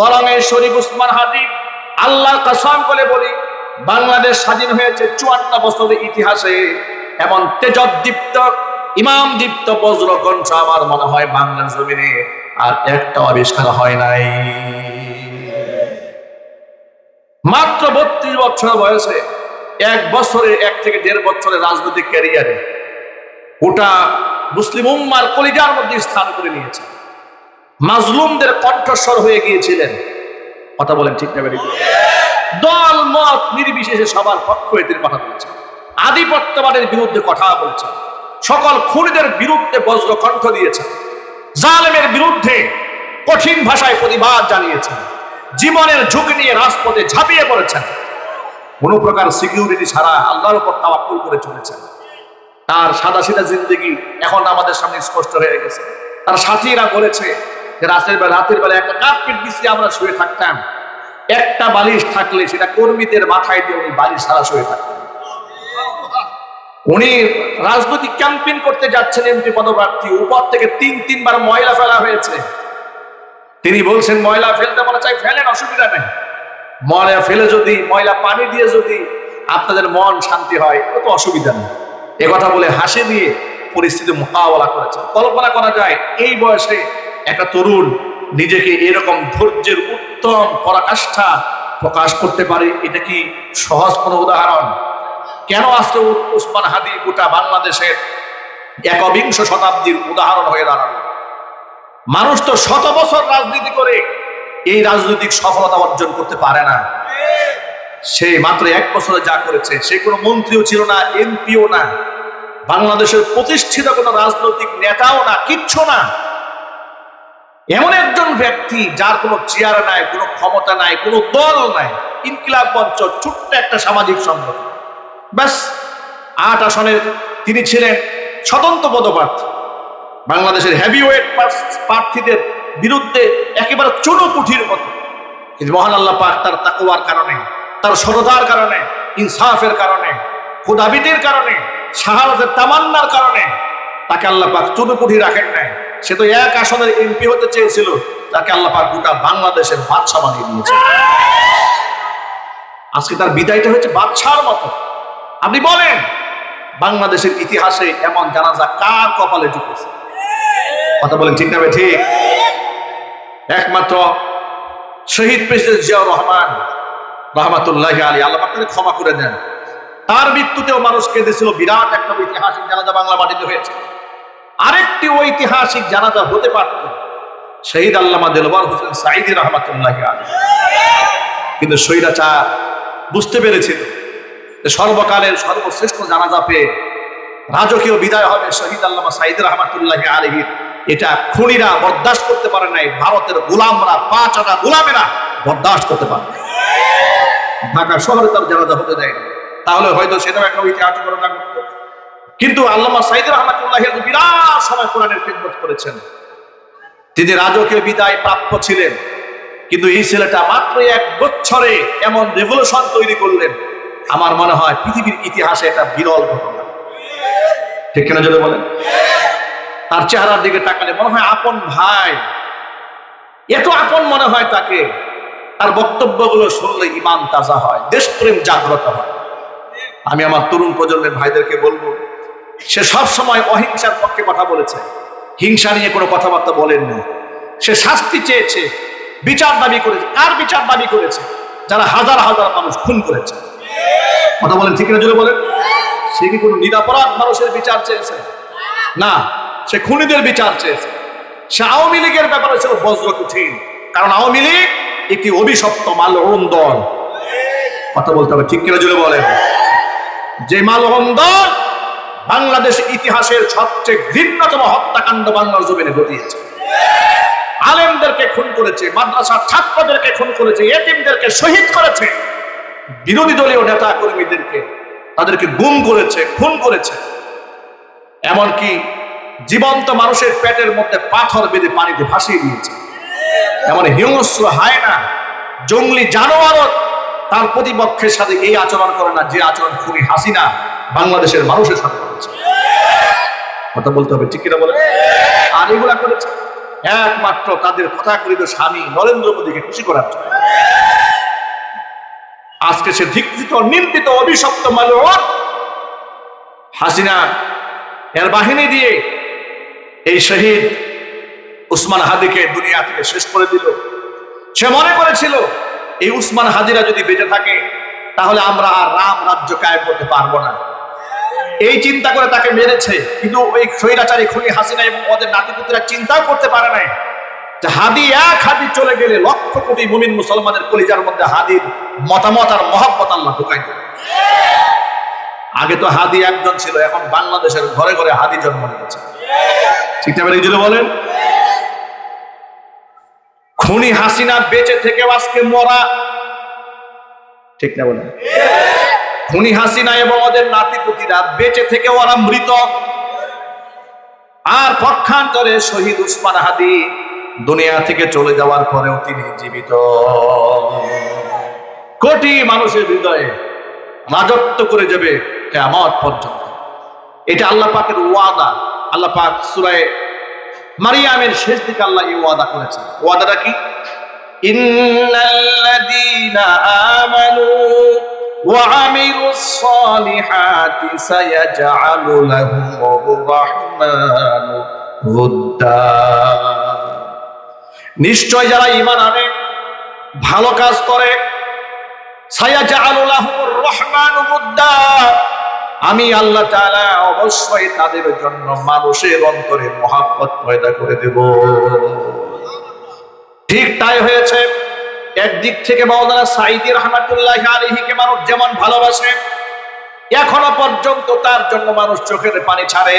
বরং এই শরীফ উসমান হাদি আল্লাহর কসম করে বলি, বাংলাদেশ স্বাধীন হয়েছে 54 বছরের ইতিহাসে এমন তেজদীপ্ত ইমাম দীপ্ত বজ্রকণ্ঠ আমার মনে হয় বাংলার জমিনে আর একটা আবিষ্কার হয় নাই। মাত্র 32 বছর বয়সে 1 বছরের 1 থেকে 1.5 বছরের রাজনৈতিক ক্যারিয়ারে গোটা মুসলিম উম্মার কলিজার মধ্যে স্থান করে নিয়েছে। মাজলুমদের কণ্ঠস্বর হয়ে গিয়েছিলেন। কথা বলেন ঠিক না? দল মত নির্বিশেষে সবার পক্ষ হয়ে তিনি কথা বলেছেন, আধিপত্যবাদের বিরুদ্ধে কথা বলেছেন, সকল খুনিদের বিরুদ্ধে বজ্রকণ্ঠ দিয়েছেন, জালেমের বিরুদ্ধে কঠিন ভাষায় প্রতিবাদ জানিয়েছেন, জীবনের ঝুঁকি নিয়ে রাজপথে ঝাঁপিয়ে পড়েছেন, কোন প্রকার সিকিউরিটি ছাড়া আল্লাহর উপর তাওয়াক্কুল করে চলেছেন। তার সাদা সিধা জিন্দেগি এখন আমাদের সামনে স্পষ্ট হয়ে গেছে। তার সাথীরা বলেছে যে রাতের বেলা একটা কার্পেট বিছিয়ে আমরা শুয়ে থাকতাম, একটা বালিশ থাকলে সেটা কর্মীদের মাথায় দিয়ে উনি বালিশ ছাড়া শুয়ে থাকতেন। উনি রাজনৈতিক ক্যাম্পেইন করতে যাচ্ছেন, এমপি পদপ্রার্থী, উপর থেকে 3 বার ময়লা ফেলা হয়েছে। তিনি বলছেন ময়লা ফেলতে মনে চাই ফেলেন, অসুবিধা নেই, ময়লা ফেলে যদি ময়লা পানি দিয়ে যদি আপনাদের মন শান্তি হয় তো অসুবিধা নেই। কথা বলে হাসি দিয়ে পরিস্থিতি মোকাবেলা করেছেন। কল্পনা করা যায় এই বয়সে একটা তরুণ নিজেকে এরকম ধৈর্যের উত্তম পরাকাষ্ঠা প্রকাশ করতে পারে, এটা কি সহজ কোনো উদাহরণ? কেন আজকে উসমান হাদি গোটা বাংলাদেশের 21 শতাব্দীর উদাহরণ হয়ে দাঁড়ালো? মানুষ তো 100 বছর রাজনীতি করে এই রাজনৈতিক সফলতা অর্জন করতে পারে না। সে মাত্র 1 বছরে যা করেছে, সে কোনো মন্ত্রীও ছিল না, এমপিও না, বাংলাদেশের প্রতিষ্ঠিত কোনো রাজনৈতিক নেতাও না, কিচ্ছু না। এমন একজন ব্যক্তি যার কোনো চেয়ার নাই, কোনো ক্ষমতা নাই, কোনো দল নাই, ইনকিলাব মঞ্চ ছোট্ট একটা সামাজিক সংগঠন, ব্যাস 8 আসনের তিনি ছিলেন স্বতন্ত্র পদপ্রার্থী। বাংলাদেশের হেভিওয়েট প্রার্থীদের বিরুদ্ধে একেবারে চুনোপুঁঠির মতো। কিন্তু মহান আল্লাহ পাক তার তাকওয়ার কারণে, তার সততার কারণে, ইনসাফের কারণে, খোদাবিদের কারণে, শাহাদাতের তামান্নার কারণে তাকে আল্লাহ পাক চুনোপুঁঠি রাখেন নাই। সে তো 1 আসনের এমপি হতে চেয়েছিল, তাকে আল্লাহ পাক গোটা বাংলাদেশের বাদশা বানিয়ে দিয়েছে। আজকে তার বিদায়টা হচ্ছে বাদশার মতো। আপনি বলেন বাংলাদেশের ইতিহাসে এমন জানাজা কার কপালে জুটেছে? কথা বলেন ঠিক না? ঠিক। একমাত্র শহীদ প্রেসিডেন্ট জিয়াউর রহমান রহমাতুল্লাহি আলাইহি, আল্লাহ পাক তাকে ক্ষমা করে দেন, তার মৃত্যুতেও মানুষ কেঁদেছিল। বিরাট একটা ঐতিহাসিক জানাজা বাংলা মাটিতে হয়েছে। আরেকটি ঐতিহাসিক জানাজা হতে পারত শহীদ আল্লামা দেলওয়ার হোসেন সাঈদী রহমাতুল্লাহি আলাইহি, কিন্তু স্বৈরাচার বুঝতে পেরেছিল সর্বকালের সর্বশ্রেষ্ঠ জানাজা পেয়ে রাজকীয় বিদায় হবে শহীদ আল্লামা সাঈদী রহমাতুল্লাহি আলাইহির। এটা খুনিরা বরদাস্ত করতে পারে নাই, ভারতের গোলামরা, 5 আনা গোলামেরা বরদাস্ত করতে পারে। ঢাকা শহরে তার জানাজা হতে দেয়নি, তাহলে হয়তো সেটাও একটা ঐতিহাসিক ঘটনা ঘটত। কিন্তু আল্লামা সাঈদী রহমাতুল্লাহি আলাইহি বিরাট সময় কোরআনের খিদমত করেছেন। তিনি রাজকীয় বিদায় প্রাপ্য ছিলেন, কিন্তু এই ছেলেটা মাত্র 1 বছরে এমন রেভলিউশন তৈরি করলেন, আমার মনে হয় পৃথিবীর ইতিহাসে এটা বিরল ঘটনা। ঠিক কিনা যদি বলেন? তার চেহারার দিকে তাকালে মনে হয় আপন ভাই, এত আপন মনে হয় তাকে। তার বক্তব্যগুলো শুনলে ঈমান তাজা হয়, দেশপ্রেম জাগ্রত হয়। আমি আমার তরুণ প্রজন্মের ভাইদেরকে বলবো, সে সব সময় অহিংসার পক্ষে কথা বলেছে, হিংসা নিয়ে কোনো কথাবার্তা বলেননি। সে শাস্তি চেয়েছে, বিচার দাবি করেছে। কার বিচার দাবি করেছে? যারা হাজার হাজার মানুষ খুন করেছে। কথা বলেন ঠিক না? যদি বলেন, সে কি কোনো নিরাপরাধ মানুষের বিচার চেয়েছে? না, সে খুনিদের বিচার চেয়েছে। সে আওয়ামী লীগের ব্যাপারে ছিল বজ্র কঠিন, কারণ আওয়ামী লীগ একটি অভিশপ্ত মালহীন দল। কথা বলতে হবে ঠিক কিনা? যদি বলেন, যে মালহীন দল বাংলাদেশ ইতিহাসের সবচেয়ে ঘৃণ্যতম হত্যাকাণ্ড বাংলার জমিনে ঘটিয়েছে। আলেমদেরকে খুন করেছে, মাদ্রাসার ছাত্রদেরকে খুন করেছে, এতিমদেরকে শহীদ করেছে, বিরোধী দলীয় নেতা কর্মীদেরকে তাদেরকে গুম করেছে, খুন করেছে। এমনকি জীবন্ত মানুষের পেটের মধ্যে পাথর বেঁধে পানিতে ভাসিয়ে দিয়েছে। এমন হিংস্র হায়না, জঙ্গলি জানোয়ারও তার প্রতিপক্ষের সাথে এই আচরণ করে না যে আচরণ খুনি হাসিনা বাংলাদেশের মানুষের সাথে করেছে। কথা বলতে হবে ঠিক কিনা বলে? আর এগুলা করেছে একমাত্র তাদের তথাকথিত স্বামী নরেন্দ্র মোদীকে খুশি করার জন্য। আজকে সে ধিক্কৃত, নিন্দিত, অভিশপ্ত মালউন হাসিনা এর বাহিনী দিয়ে এই শহীদ উসমান হাদিকে দুনিয়া থেকে শেষ করে দিল। সে মনে করেছিল এই উসমান হাদিরা যদি বেঁচে থাকে তাহলে আমরা আর রাম রাজ্য কায়েম করতে পারবো না, এই চিন্তা করে তাকে মেরেছে। কিন্তু ওই স্বৈরাচারী খুনি হাসিনা এবং ওদের নাতিপুতিরা চিন্তাও করতে পারে নাই যে হাদি এক হাদি চলে গেলে লক্ষ কোটি মুমিন মুসলমানের কলিজার মধ্যে হাদির মতামত আর মহব্বত আল্লাহ ঢুকাই দেবে। আগে তো হাদি একজন ছিল, এখন বাংলাদেশের ঘরে ঘরে হাদি জন্ম নিয়েছে। ঠিক না এই জন্য বলেন খুনি হাসিনা বেঁচে থেকে আজকে মরা, ঠিক না বলেন? খুনি হাসিনা এবং ওদের নাতিপুতিরা বেঁচে থেকে ওরা মৃত, আর পক্ষান্তরে শহীদ উসমান হাদি দুনিয়া থেকে চলে যাওয়ার পরেও তিনি জীবিত, কোটি মানুষের হৃদয়ে রাজত্ব করে যাবে কিয়ামত পর্যন্ত। এটা আল্লাহ পাকের ওয়াদা। আল্লাহ পাক সূরা মারিয়ামের শেষ দিকে আল্লাহ এই ওয়াদা করেছেন। ওয়াদাটা কি? ইন্নাল্লাযীনা আমানু ওয়া আমিলুস সালিহাতি সায়াজআলু লাহুমুর রাহমানু উদ্দা। নিশ্চয় যারা ঈমান আনে, ভালো কাজ করে, সায়াজআলু লাহুমুর রাহমানু উদ্দা, আমি আল্লাহ তাআলা অবশ্যই তাদের জন্য মানুষের অন্তরে মহব্বত পয়দা করে দেব। ঠিক তাই হয়েছে। একদিক থেকে মাওলানা সাঈদী রাহমাতুল্লাহি আলাইহিকে মানুষ যেমন ভালোবাসে, এখনো পর্যন্ত তার জন্য মানুষ চোখের পানি ছাড়ে।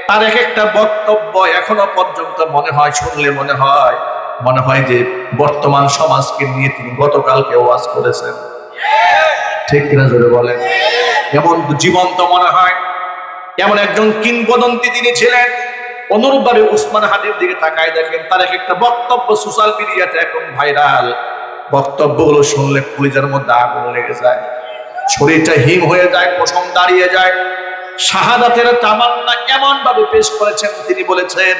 তার এক একটা বক্তব্য এখনো পর্যন্ত মনে হয়, শুনলে মনে হয় যে বর্তমান সমাজকে নিয়ে তিনি গতকালকে ওয়াজ করেছেন। ঠিক কিনা জোরে বলেন? এমন জীবন্ত মনে হয়। এমন একজন কিংবদন্তি তিনি ছিলেন। অনুরূপভাবে উসমান হাদির দিকে তাকায় দেখেন, তার এক একটা বক্তব্য সোশ্যাল মিডিয়াতে এখন ভাইরাল। বক্তব্যগুলো শুনলে কলিজার মধ্যে আগুন লেগে যায়, শরীরটা হিম হয়ে যায়, পশম দাঁড়িয়ে যায়। শাহাদাতের তামান্না এমন ভাবে পেশ করেছেন, তিনি বলেছেন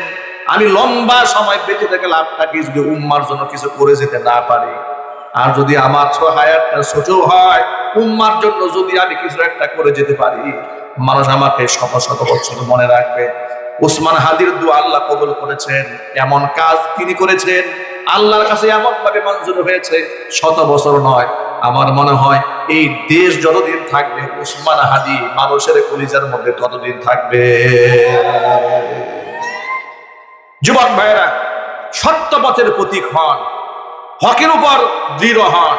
আমি লম্বা সময় বেঁচে থেকে লাভটা কি যদি উম্মার জন্য কিছু করে যেতে না পারি, আর যদি আমার হায়াতটা ছোট হয়, উম্মার জন্য যদি আমি কিছু একটা করে যেতে পারি, মানুষ আমাকে শত শত বছর মনে রাখবে। উসমান হাদির দোয়া আল্লাহ কবুল করেছেন। এমন কাজ তিনি করেছেন, আল্লাহর কাছে এমন ভাবে মঞ্জুর হয়েছে, শত বছর নয়। আমার মনে হয় এই দেশ যতদিন থাকবে, উসমান হাদি মানুষের কলিজার মধ্যে ততদিন থাকবে। যুবক ভাইরা, সত্য পথের প্রতীক হন, হকের উপর দৃঢ় হন,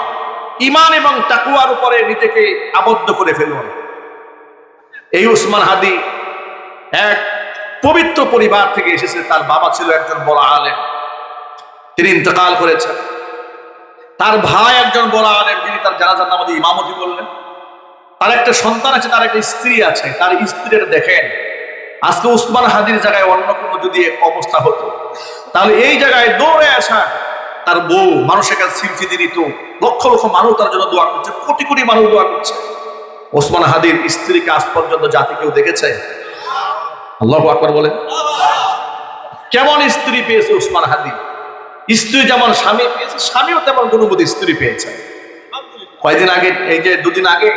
ঈমান এবং তাকওয়ার উপরে নিজেকে আবদ্ধ করে ফেলুন। এই উসমান হাদি এক পবিত্র পরিবার থেকে এসেছে। তার বাবা ছিল একজন বড় আলেম, তিনি ইন্তেকাল করেছেন। তার ভাই একজন বড় আলেম, তিনি তার জানাজার নামাজে ইমামতি করলেন। তার একটা সন্তান আছে, তার একটা স্ত্রী আছে। তার স্ত্রীর দেখেন, আজকে উসমান হাদির জায়গায় অন্য কোনো যদি অবস্থা হতো, তাহলে এই জায়গায় দৌড়ে আসা তার বউ মানুষের কাছে সিলফি দিয়ে দিত। লক্ষ লক্ষ মানুষ তার জন্য দোয়া করছে, কোটি কোটি মানুষ দোয়া করছে। ওসমান হাদির স্ত্রীকে আজ পর্যন্ত জাতি কেউ দেখেছে? আল্লাহু আকবার বলেন। কেমন স্ত্রী পেয়েছে উসমান হাদি? স্ত্রী যেমন স্বামী পেয়েছে, স্বামীও তেমন গুণবতী স্ত্রী পেয়েছে। কয়েকদিন আগে, এই যে দুদিন আগে,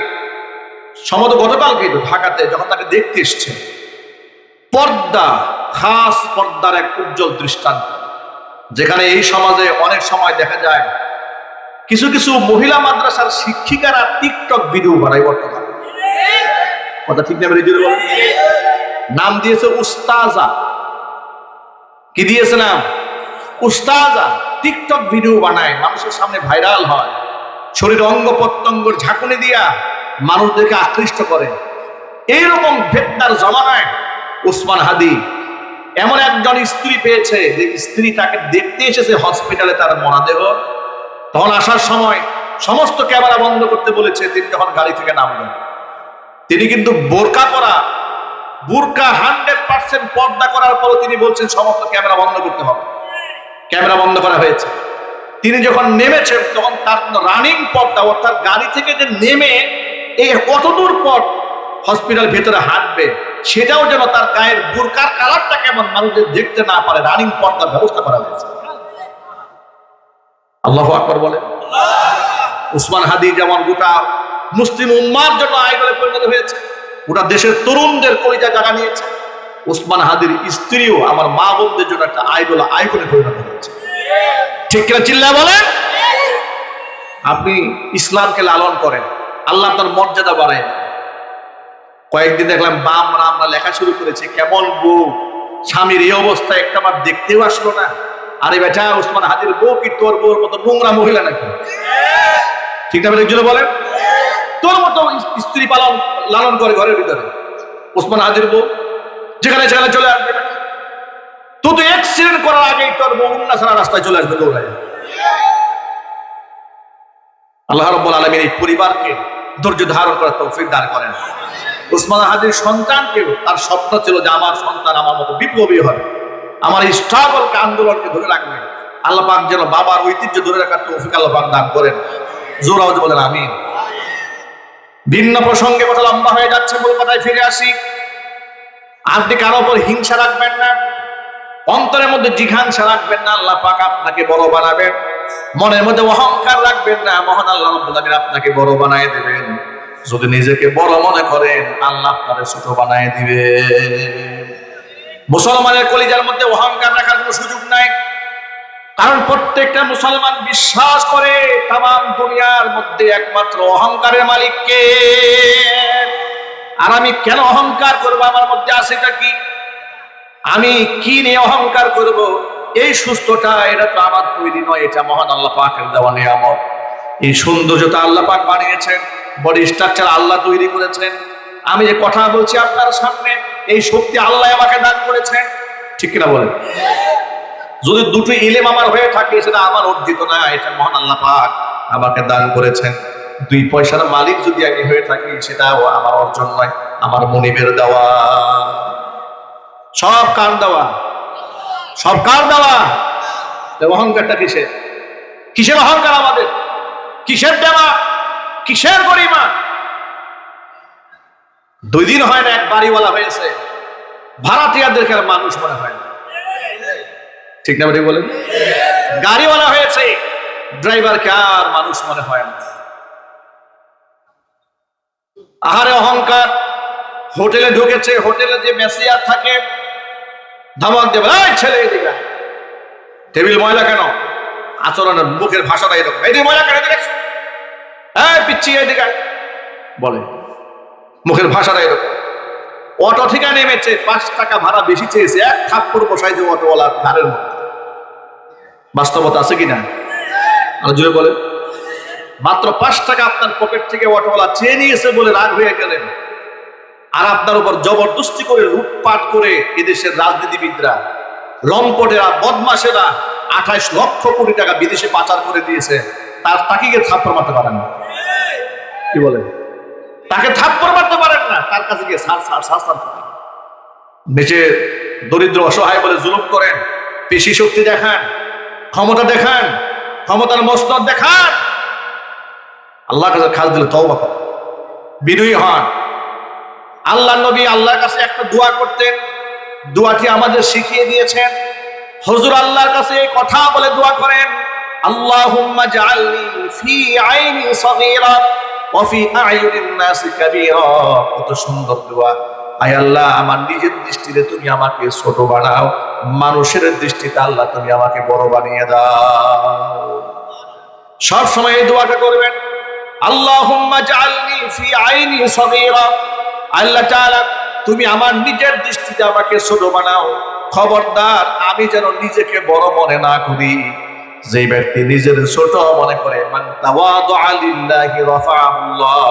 সম্ভবত গতকালকে ঢাকাতে যখন তাকে দেখতে এসছে, পর্দা, খাস পর্দার এক উজ্জ্বল দৃষ্টান্ত। যেখানে এই সমাজে অনেক সময় দেখা যায় কিছু কিছু মহিলা মাদ্রাসার শিক্ষিকারা টিকটক ভিডিও বানায়। বর্তমানে কথা ঠিক না? নাম দিয়েছে উস্তাজা। কি দিয়েছে নাম? উস্তাজা। টিকটক ভিডিও বানায়, মানুষের সামনে ভাইরাল হয়, শরীর অঙ্গ প্রত্যঙ্গের ঝাঁকুনি দিয়া মানুষদেরকে আকৃষ্ট করে। এইরকম ফিতনার জমানায় উসমান হাদি এমন একজন স্ত্রী পেয়েছে, যে স্ত্রী তাকে দেখতে এসেছে হসপিটালে, তার মরদেহ। তখন আসার সময় সমস্ত ক্যামেরা বন্ধ করতে বলেছে। তিনি যখন গাড়ি থেকে নামলেন, তিনি কিন্তু বোরকা পরা, বুরকা 100% পর্দা করার পরও তিনি বলছেন সমস্ত ক্যামেরা বন্ধ করতে হবে। ক্যামেরা বন্ধ করা হয়েছে। তিনি যখন নেমেছেন তখন তার রানিং পর্দা, অর্থাৎ গাড়ি থেকে যে নেমে এই কতদূর পর হসপিটাল ভেতরে হাঁটবে সেটাও যেন তার গায়ের বুরকার কালারটা কেমন মানুষদের দেখতে না পারে, রানিং পর্দার ব্যবস্থা করা হয়েছে। আল্লাহু আকবার বলে। উসমান হাদি যেমন গোটা মুসলিম উম্মার জন্য আইডলে পরিণত হয়েছে, গোটা দেশের তরুণদের কলিজা জায়গা নিয়েছে, উসমান হাদির স্ত্রীও আমার মা বোনদের জন্য একটা আইডল আইকনে পরিণত হয়েছে। ঠিক কিনা চিল্লায় বলেন? আপনি ইসলামকে লালন করেন, আল্লাহ তার মর্যাদা বাড়ায়। কয়েকদিন দেখলাম বামরা আমরা লেখা শুরু করেছি, কেমন বউ, স্বামীর এই অবস্থা একটা বার দেখতেও আসলো না। আরে বেটা, উসমান হাদির বউ কি তোর বউর মতো নোংরা মহিলা নাকি? ঠিক না? একজন বলেন, তোর মতো স্ত্রী লালন করে ঘরের ভিতরে উসমান হাদির বউ, যেখানে সেখানে চলে আসবে। তুই তো অ্যাক্সিডেন্ট করার আগেই তোর বউ উন্না ছাড়া রাস্তায় চলে আসবে দৌড়ায়। আল্লাহ রাব্বুল আলামিন এই পরিবারকে ধৈর্য ধারণ করার তৌফিক দান করেন। উসমান হাদির সন্তানকেও তার স্বপ্ন ছিল যে আমার সন্তান আমার মতো বিপ্লবী হবে, আমার স্ট্রাগলকে, আন্দোলনকে ধরে রাখবে। আল্লাহ পাক যেন বাবার ঐতিহ্য ধরে রাখার তৌফিক আল্লাহ পাক দান করেন। জোর আওয়াজে বলেন আমিন। ভিন্ন প্রসঙ্গে কথা লম্বা হয়ে যাচ্ছে, মূল কথায় ফিরে আসি। আপনি কারো উপর হিংসা রাখবেন না, অন্তরের মধ্যে জিঘাংসা রাখবেন না, আল্লাহ পাক আপনাকে বড় বানাবেন। মনের মধ্যে অহংকার রাখবেন না, মহান আল্লাহ রাব্বুল আলামিন আপনাকে বড় বানায় দেবেন। যদি নিজেকে বড় মনে করেন, আল্লাহ আপনাকে ছোট বানায় দিবে। মুসলমানের কলিজার মধ্যে অহংকার রাখার কোনো সুযোগ নাই, কারণ প্রত্যেকটা মুসলমান বিশ্বাস করে তামাম দুনিয়ার মধ্যে একমাত্র অহংকারের মালিক কে। আর আমি কেন অহংকার করব? আমার মধ্যে আছেটা কি? আমি কি নিয়ে অহংকার করব? এই সুস্থতা, এটা তো আমার তৈরি নয়, এটা মহান আল্লাহ পাকের দেওয়া নিয়ামত। এই সৌন্দর্যতা আল্লাহ পাক বানিয়েছেন, বডি স্ট্রাকচার আল্লাহ তৈরি করেছেন। আমি যে কথা বলছি আপনার সামনে, এই শক্তি আল্লাহ আমাকে দান করেছেন। ঠিক কিনা বলেন? যদি দুটো ইলম আমার হয়ে থাকে, সেটা আমার অর্জিত না, এটা মহান আল্লাহ পাক আমাকে দান করেছেন। দুই পয়সার মালিক যদি আমি হয়ে থাকি, সেটাও আমার অর্জন নয়, আমার মনিবের দেওয়া। সব কার দেওয়া? সব কার দেওয়া? অহংকারটা কিসের? কিসের অহংকার আমাদের? কিসের দেওয়া? কিসের গরিমা? 2 দিন হয় না এক বাড়িওয়ালা হয়েছে, ভাড়াটিয়াদেরকে আর মানুষ মনে হয় না। ঠিক না বলেন? গাড়িওয়ালা হয়েছে, ড্রাইভারকে আর মানুষ মনে হয় না। আহারে অহংকার! হোটেলে ঢুকেছে, হোটেলে যে মেসিয়ার থাকে ধমক দেবে, এই ছেলে এদিকে, টেবিল ময়লা কেন? আচরণের মুখের ভাষাটা এরকম, এই ময়লা কেন এদিকে, এই পিচ্ছি এদিকে বলে, মুখের ভাষাটা এরকম। অটো থেকে নেমেছে, 5 টাকা ভাড়া বেশি চেয়েছে, এক থাপ্পড় বসাই যে অটোওয়ালার ঘাড়ের মধ্যে। বাস্তবতা আছে কিনা? আর জোরে বলে। মাত্র 5 টাকা আপনার পকেট থেকে অটোওয়ালা চেয়ে নিয়েছে বলে রাগ হয়ে গেলেন, আর আপনার উপর জবরদস্তি করে লুটপাট করে এদেশের রাজনীতিবিদরা, লম্পটেরা, বদমাশেরা 28 লক্ষ কোটি টাকা বিদেশে পাচার করে দিয়েছে। তাকে গিয়ে থাপ্পড় মারতে পারেন না? কি বলেন? তাকে থাপ্পড় মারতে পারেন না, তার কাছে গিয়ে সার নিচে দরিদ্র অসহায় বলে জুলুম করেন, পেশি শক্তি দেখান, ক্ষমতা দেখান, ক্ষমতার মসনদ দেখান। আল্লাহর কাছে খাস দিলে তওবা করেন, বিনয়ী হন। আল্লাহ নবী আল্লাহর কাছে একটা দোয়া করতেন, দোয়াটি আমাদের শিখিয়ে দিয়েছেন। হুজুর আল্লাহর কাছে এই কথা বলে দোয়া করেন, আল্লাহুম্মা জাআলনি ফি আইনি সগীরা ওয়া ফি আ'য়ুনিন নাসি কাবীরা। কত সুন্দর দোয়া! আয় আল্লাহ, আমার নিজের দৃষ্টিতে তুমি আমাকে ছোট বানাও, মানুষের দৃষ্টিতে আল্লাহ তুমি আমাকে বড় বানিয়ে দাও। সব সময় এই দোয়াটা করবেন, আল্লাহুম্মা জাআলনি ফি আইনি সগীরা। আল্লাহ তাআলা, তুমি আমার নিজের দৃষ্টিতে আমাকে ছোট বানাও। খবরদার আমি যেন নিজেকে বড় মনে না করি। যে ব্যক্তি নিজের ছোট মনে করে, মান তাওয়াদুআ লিল্লাহি রাফাআহুল্লাহ,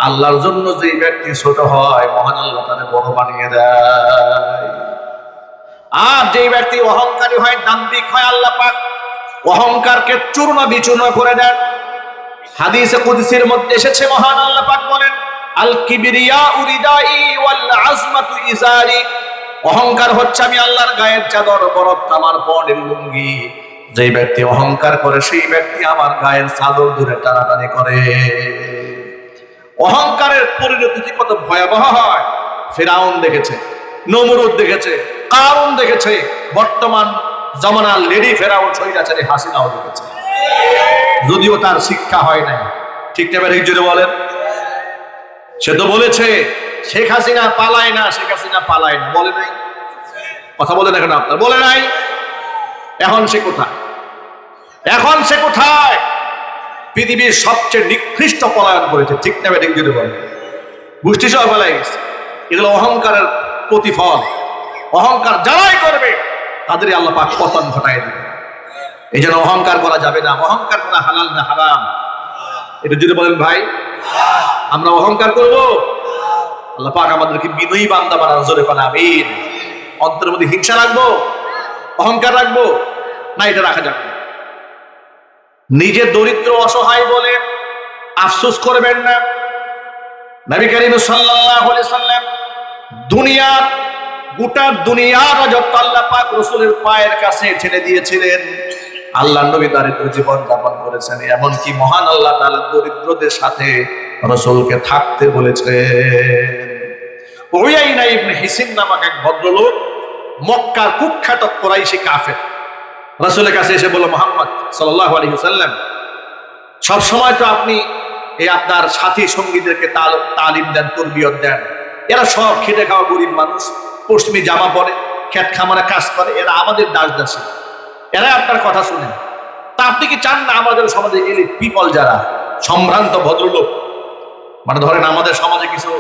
আল্লাহর জন্য যে ব্যক্তি ছোট হয়, মহান আল্লাহ তাকে বড় বানিয়ে দেয়। আর যে ব্যক্তি অহংকারী হয়, দাম্ভিক হয়, আল্লাহ পাক অহংকারকে চূর্ণ বিচূর্ণ করে দেন। হাদিসে কুদসির মধ্যে এসেছে, মহান আল্লাহ পাক বলেন, আল কিবরিয়া উরিদাই ওয়াল আজমাতু ইজারি। অহংকার হচ্ছে আমি আল্লাহর গায়ের চাদর, বরত্ব আমার পরনের লুঙ্গি। যে ব্যক্তি অহংকার করে, সেই ব্যক্তি আমার গায়ের চাদর ধরে টানাটানি করে। অহংকারের পরিণতি কত ভয়াবহ হয়! ফিরাউন দেখেছে, নমরুদ দেখেছে, কারুন দেখেছে, বর্তমান জমানার লেডি ফেরাউন স্বৈরাচারী হাসিনাও দেখেছে, যদিও তার শিক্ষা হয় নাই। ঠিক না ঠিক জোরে বলেন? সে তো বলেছে শেখ হাসিনা পালায় না, শেখ হাসিনা পালায় না, বলে নাই? কথা বলে না কেন আপনার? বলে নাই? এখন সে কোথায়? এখন সে কোথায়? পৃথিবীর সবচেয়ে নিকৃষ্ট পলায়ন করেছে। ঠিক না ঠিক জোরে বলেন? গোষ্ঠী সহ ফেলাই গেছে। এগুলো অহংকারের প্রতিফল। অহংকার যারাই করবে তাদেরই আল্লাহ পাক পতন ঘটায় দেবে। এই জন্য অহংকার করা যাবে না। অহংকার করা হালাল না হারাম? এটা যদি বলেন ভাই, আমরা অহংকার করব? আল্লাহ পাক আমাদেরকে বিনয়ী বান্দা বানানো, জোরে কোন আমিন। অন্তরের মধ্যে হিংসা রাখবো, অহংকার রাখবো না? এটা রাখা যাবে না। নিজে দরিদ্র অসহায় বলে আফসোস করবেন না। নবী করিম সাল্লাল্লাহু আলাইহি সাল্লাম দুনিয়ার, গোটা দুনিয়ার রাজত্ব আল্লাহ পাক রাসূলের পায়ের কাছে ছেড়ে দিয়েছিলেন। আল্লাহর নবী দারিদ্র জীবন যাপন করেছেন। এমনকি মহান আল্লাহ তাআলা দরিদ্রদের সাথে রাসূলকে থাকতে বলেছেন। উয়াইনা ইবনে হিসিন নামক এক ভদ্রলোক, মক্কার কুখ্যাত কুরাইশি কাফের, রাসূলের কাছে এসে বলল, মুহাম্মদ সাল্লাল্লাহু আলাইহি ওয়াসাল্লাম, সব সময় তো আপনি এই আপনার সাথী সঙ্গীদেরকে তালিম দেন, তরবিয়ত দেন, এরা সব খেটে খাওয়া গরিব মানুষ, পশ্চিমী জামা পরে, খেত খামারে কাজ করে, এরা আমাদের দাস দাসী, এরা আপনার কথা শুনেন। তা আপনি কি চান না আমাদের সমাজে এলিট পিপল, যারা সম্ভ্রান্ত ভদ্রলোক, মানে ধরেন আমাদের সমাজে কিছু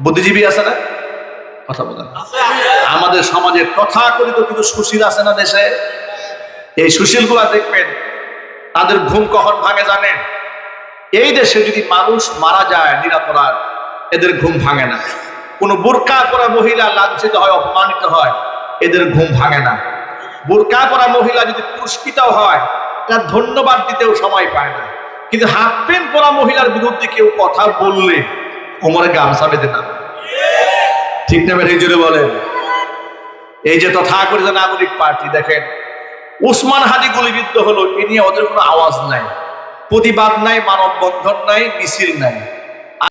বুদ্ধিজীবী আছে না? কথা বলেন। আমাদের সমাজে তথাকথিত কিছু সুশীল আছে না দেশে? এই সুশীল গুলা দেখবেন তাদের ঘুম কখন ভাঙে জানেন? এই দেশে যদি মানুষ মারা যায় নিরাপরাধ, এদের ঘুম ভাঙে না। কোন বোরকা পরা মহিলা লাঞ্ছিত হয়, অপমানিত হয়, এদের ঘুম ভাঙে না। বোরকা পরা মহিলা যদি পুরস্কৃত হয়, তার ধন্যবাদ দিতেও সময় পায় না। কিন্তু হাফ প্যান্ট পরা মহিলার বিরুদ্ধে কেউ কথা বললে কোমরে গামছা বেঁধে না। ঠিক না বেঠিক জোরে বলেন? এই যে তথাকথিত নাগরিক পার্টি, দেখেন ওসমান হাদি গুলিবিদ্ধ হলো, এ নিয়ে ওদের কোনো আওয়াজ নাই, প্রতিবাদ নাই, মানববন্ধন নাই, মিছিল নাই।